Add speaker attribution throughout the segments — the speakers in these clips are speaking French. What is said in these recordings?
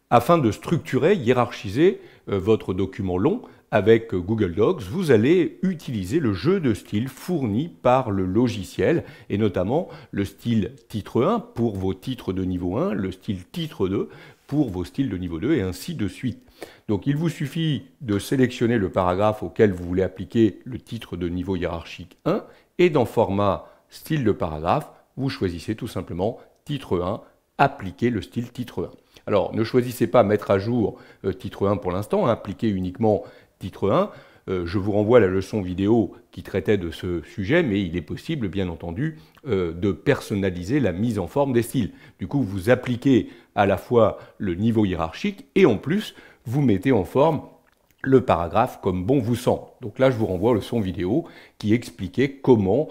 Speaker 1: Afin de structurer, hiérarchiser votre document long avec Google Docs, vous allez utiliser le jeu de styles fourni par le logiciel, et notamment le style titre 1 pour vos titres de niveau 1, le style titre 2 pour vos styles de niveau 2, et ainsi de suite. Donc il vous suffit de sélectionner le paragraphe auquel vous voulez appliquer le titre de niveau hiérarchique 1, et dans format style de paragraphe, vous choisissez tout simplement titre 1, appliquer le style titre 1. Alors, ne choisissez pas mettre à jour titre 1 pour l'instant, appliquez uniquement titre 1. Je vous renvoie à la leçon vidéo qui traitait de ce sujet, mais il est possible, bien entendu, de personnaliser la mise en forme des styles. Du coup, vous appliquez à la fois le niveau hiérarchique et en plus, vous mettez en forme le paragraphe comme bon vous semble. Donc là, je vous renvoie à la leçon vidéo qui expliquait comment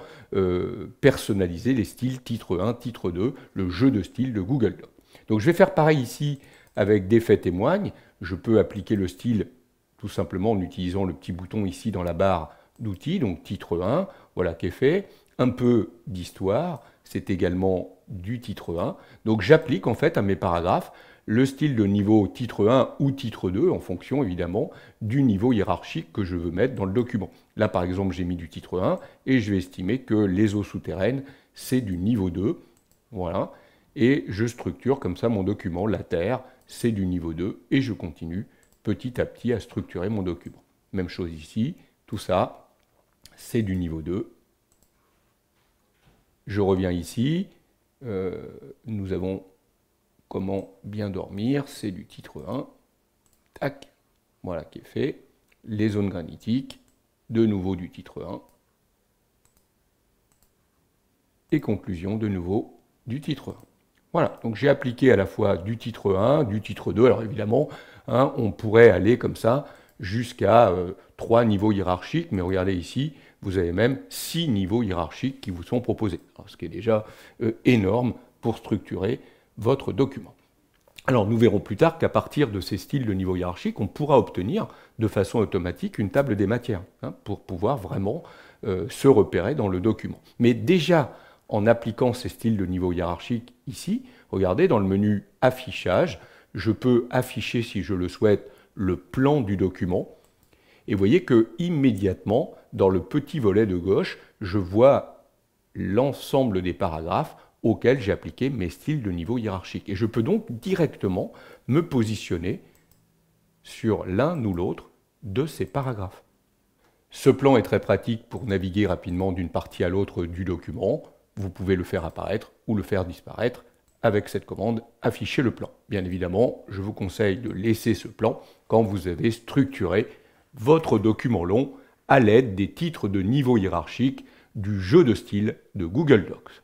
Speaker 1: personnaliser les styles titre 1, titre 2, le jeu de style de Google Docs. Donc je vais faire pareil ici avec d'effets témoigne. Je peux appliquer le style tout simplement en utilisant le petit bouton ici dans la barre d'outils, donc titre 1, voilà qui est fait. Un peu d'histoire, c'est également du titre 1. Donc j'applique en fait à mes paragraphes le style de niveau titre 1 ou titre 2 en fonction évidemment du niveau hiérarchique que je veux mettre dans le document. Là par exemple j'ai mis du titre 1 et je vais estimer que les eaux souterraines c'est du niveau 2. Voilà. Et je structure comme ça mon document. La Terre, c'est du niveau 2, et je continue petit à petit à structurer mon document. Même chose ici, tout ça, c'est du niveau 2. Je reviens ici, nous avons comment bien dormir, c'est du titre 1. Tac, voilà qui est fait. Les zones granitiques, de nouveau du titre 1. Et conclusion, de nouveau, du titre 1. Voilà, donc j'ai appliqué à la fois du titre 1, du titre 2. Alors évidemment, on pourrait aller comme ça jusqu'à 3 niveaux hiérarchiques, mais regardez ici, vous avez même 6 niveaux hiérarchiques qui vous sont proposés, alors, ce qui est déjà énorme pour structurer votre document. Alors nous verrons plus tard qu'à partir de ces styles de niveau hiérarchique, on pourra obtenir de façon automatique une table des matières, pour pouvoir vraiment se repérer dans le document. Mais déjà, en appliquant ces styles de niveau hiérarchique ici, regardez dans le menu affichage, je peux afficher si je le souhaite le plan du document, et vous voyez que immédiatement dans le petit volet de gauche, je vois l'ensemble des paragraphes auxquels j'ai appliqué mes styles de niveau hiérarchique. Et je peux donc directement me positionner sur l'un ou l'autre de ces paragraphes. Ce plan est très pratique pour naviguer rapidement d'une partie à l'autre du document. Vous pouvez le faire apparaître ou le faire disparaître avec cette commande « Afficher le plan ». Bien évidemment, je vous conseille de laisser ce plan quand vous avez structuré votre document long à l'aide des titres de niveau hiérarchique du jeu de style de Google Docs.